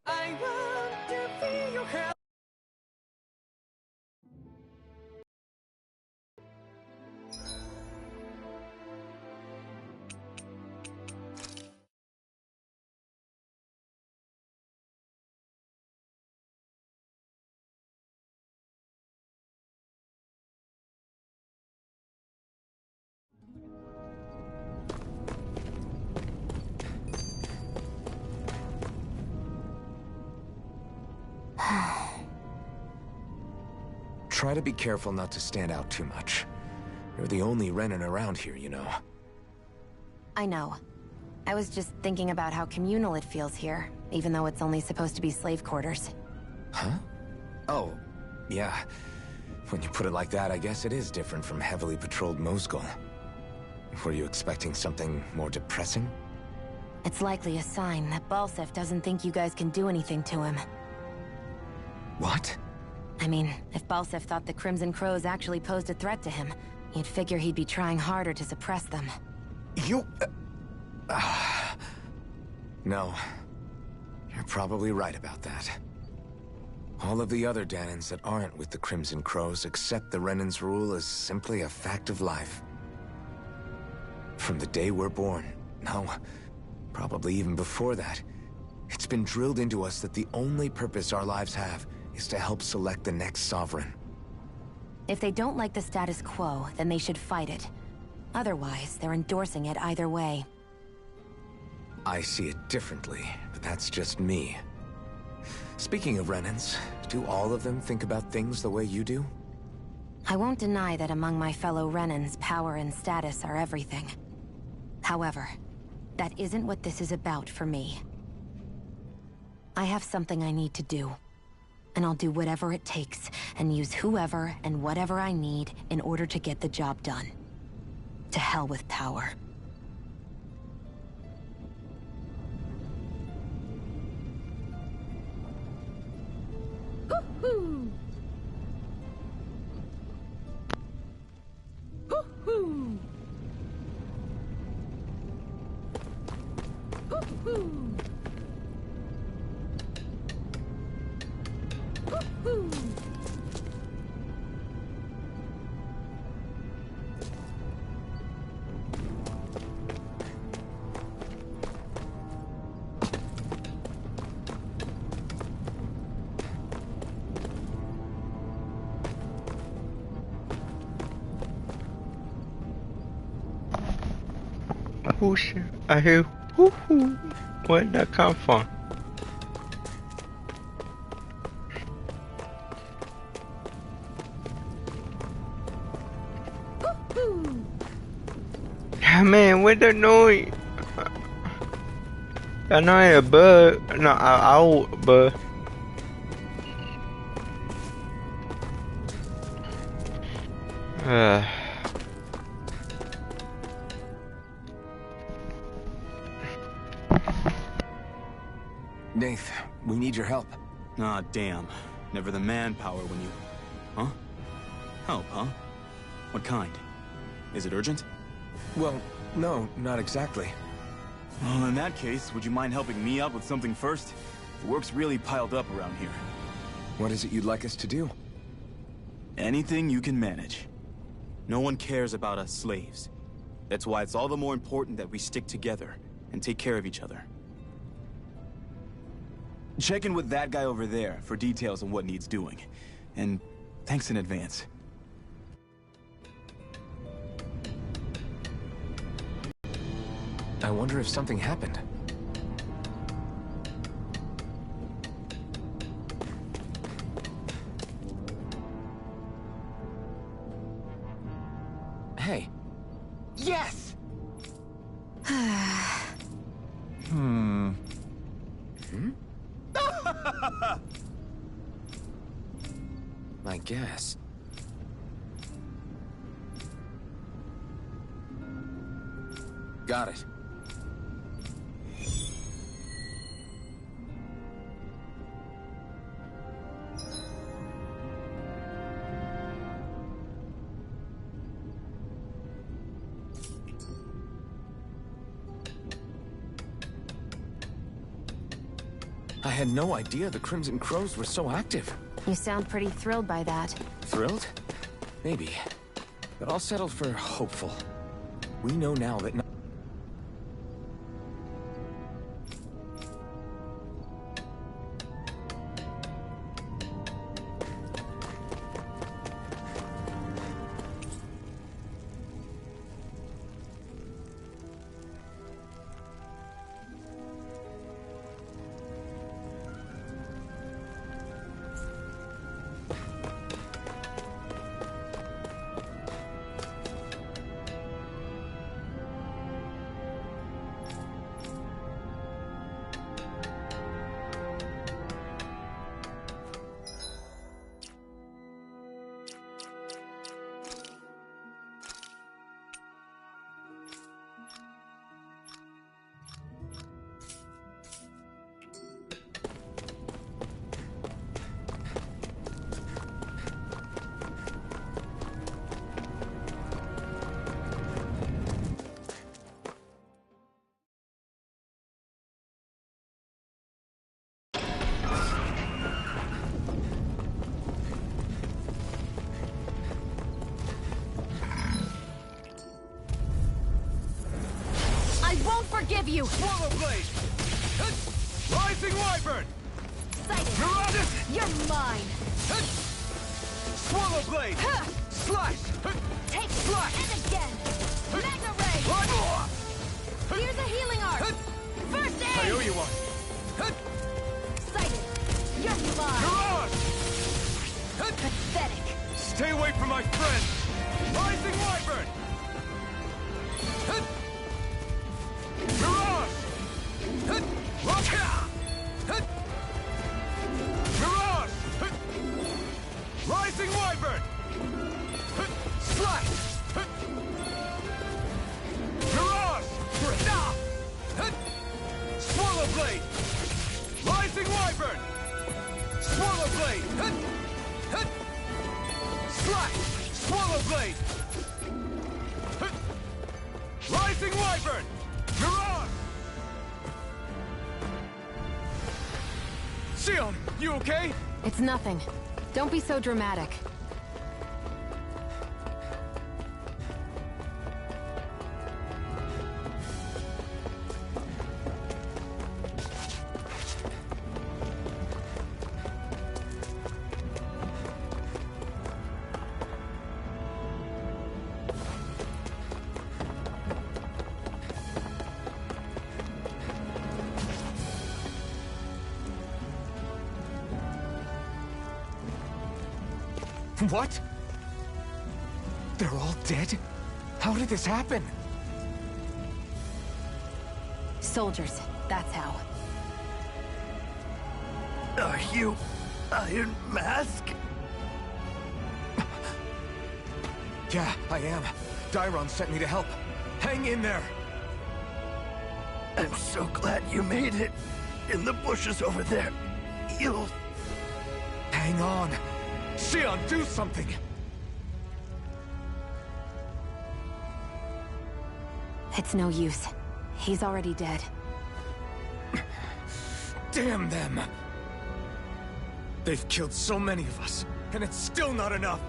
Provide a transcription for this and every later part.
I want to feel your help. Try to be careful not to stand out too much. You're the only Renan around here, you know. I know. I was just thinking about how communal it feels here, even though it's only supposed to be slave quarters. Huh? Oh, yeah. When you put it like that, I guess it is different from heavily patrolled Mosgol. Were you expecting something more depressing? It's likely a sign that Balsef doesn't think you guys can do anything to him. What? I mean, if Balsef thought the Crimson Crows actually posed a threat to him, you'd figure he'd be trying harder to suppress them. You... No. You're probably right about that. All of the other Danans that aren't with the Crimson Crows accept the Renan's rule as simply a fact of life. From the day we're born, no, probably even before that, it's been drilled into us that the only purpose our lives have is to help select the next sovereign. If they don't like the status quo, then they should fight it. Otherwise, they're endorsing it either way. I see it differently, but that's just me. Speaking of Renans, do all of them think about things the way you do? I won't deny that among my fellow Renans, power and status are everything. However, that isn't what this is about for me. I have something I need to do. And I'll do whatever it takes, and use whoever and whatever I need in order to get the job done. To hell with power. Woohoo! Woohoo! Woohoo! Woohoo! Whoosh, I hear woohoo. Where'd that come from? Man, what the noise? I know ain't a bug. No, owl bug. Nath, we need your help. Ah, damn. Never the manpower when you... Huh? Help, huh? What kind? Is it urgent? Well, no, not exactly. Well, in that case, would you mind helping me out with something first? The work's really piled up around here. What is it you'd like us to do? Anything you can manage. No one cares about us slaves. That's why it's all the more important that we stick together and take care of each other. Check in with that guy over there for details on what needs doing. And thanks in advance. I wonder if something happened. Hey. Yes! Hmm? I guess. Got it. I had no idea the Crimson Crows were so active. You sound pretty thrilled by that. Thrilled? Maybe. But I'll settle for hopeful. We know now that... Forgive you! Swallow Blade! Rising Wyvern! Sighted! Marauders! You're mine! Swallow Blade! Slice! Take Slash! it! And again! Magna Ray! Here's a healing art! First aid! I owe you one! Sighted! You're mine! Mirage! Pathetic! Stay away from my friend! Rising Wyvern! Mirage! Mirage! Rising Wyvern! Slice! Mirage! Swallow Blade! Rising Wyvern! Swallow Blade! Slice! Swallow Blade! Rising Wyvern! Mirage! Sion, you okay? It's nothing. Don't be so dramatic. What? They're all dead? How did this happen? Soldiers, that's how. Are you Iron Mask? Yeah, I am. Dairon sent me to help. Hang in there! I'm so glad you made it. In the bushes over there. You'll... Hang on! Sion, do something! It's no use. He's already dead. Damn them! They've killed so many of us, and it's still not enough!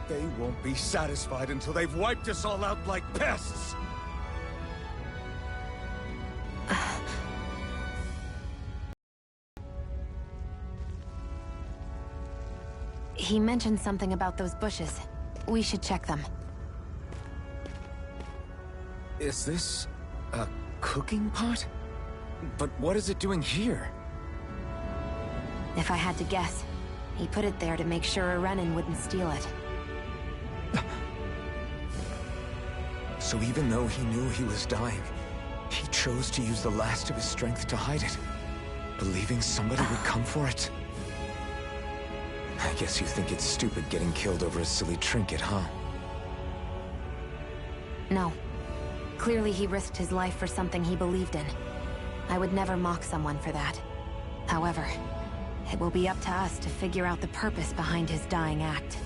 They won't be satisfied until they've wiped us all out like pests! He mentioned something about those bushes. We should check them. Is this a cooking pot? But what is it doing here? If I had to guess, he put it there to make sure a Renan wouldn't steal it. So even though he knew he was dying, he chose to use the last of his strength to hide it, believing somebody would come for it. I guess you think it's stupid getting killed over a silly trinket, huh? No. Clearly he risked his life for something he believed in. I would never mock someone for that. However, it will be up to us to figure out the purpose behind his dying act.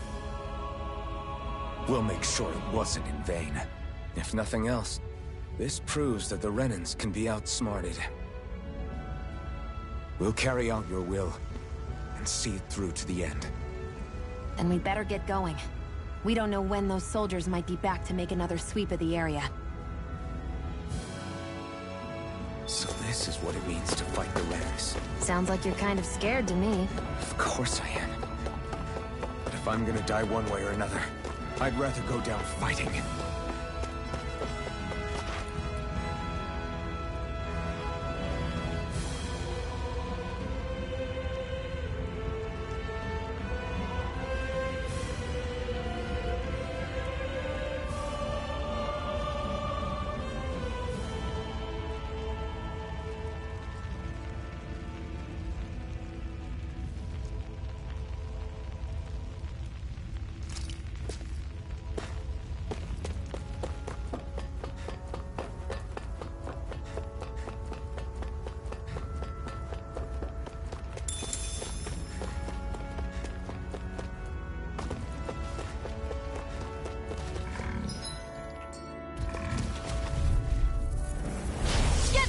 We'll make sure it wasn't in vain. If nothing else, this proves that the Renans can be outsmarted. We'll carry out your will, and see it through to the end. Then we better get going. We don't know when those soldiers might be back to make another sweep of the area. So this is what it means to fight the Renans. Sounds like you're kind of scared to me. Of course I am. But if I'm gonna die one way or another, I'd rather go down fighting.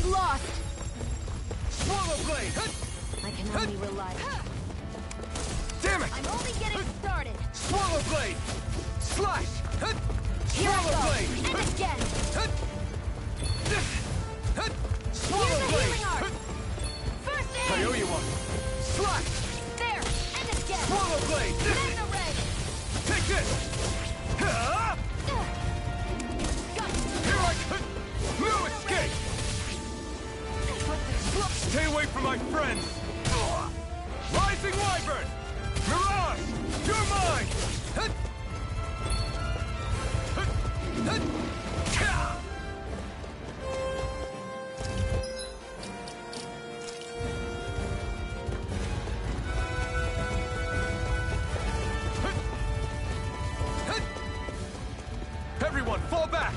Lost! Swallow blade! I can only rely. Damn it! I'm only getting started. Swallow blade! Slash! Here I Swallow go. blade! And again. Swallow Here's the blade! healing art. First I aid. owe you one! Slash! There. And again. Swallow blade! Then the red. Take this! Here I come! No escape! Stay away from my friends! Rising Wyvern! Mirage! You're mine! Everyone, fall back!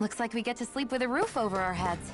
Looks like we get to sleep with a roof over our heads.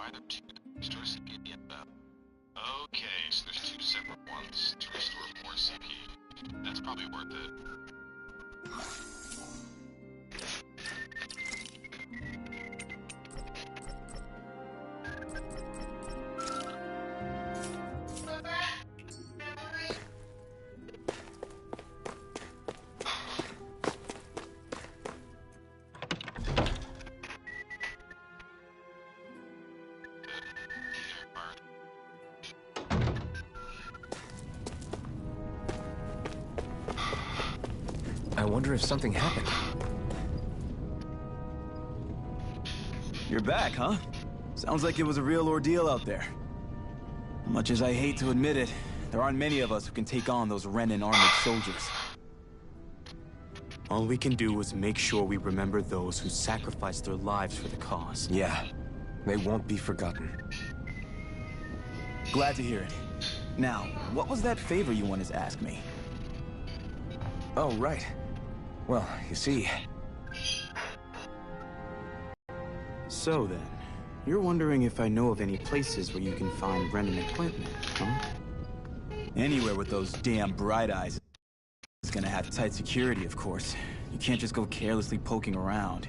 either two restore CP. Okay, so there's two separate ones to restore more CP. That's probably worth it. I wonder if something happened. You're back, huh? Sounds like it was a real ordeal out there. Much as I hate to admit it, there aren't many of us who can take on those Renan armored soldiers. All we can do is make sure we remember those who sacrificed their lives for the cause. Yeah, they won't be forgotten. Glad to hear it. Now, what was that favor you wanted to ask me? Oh, right. Well, you see... So then, you're wondering if I know of any places where you can find Renan equipment, huh? Anywhere with those damn bright eyes is gonna have tight security, of course. You can't just go carelessly poking around.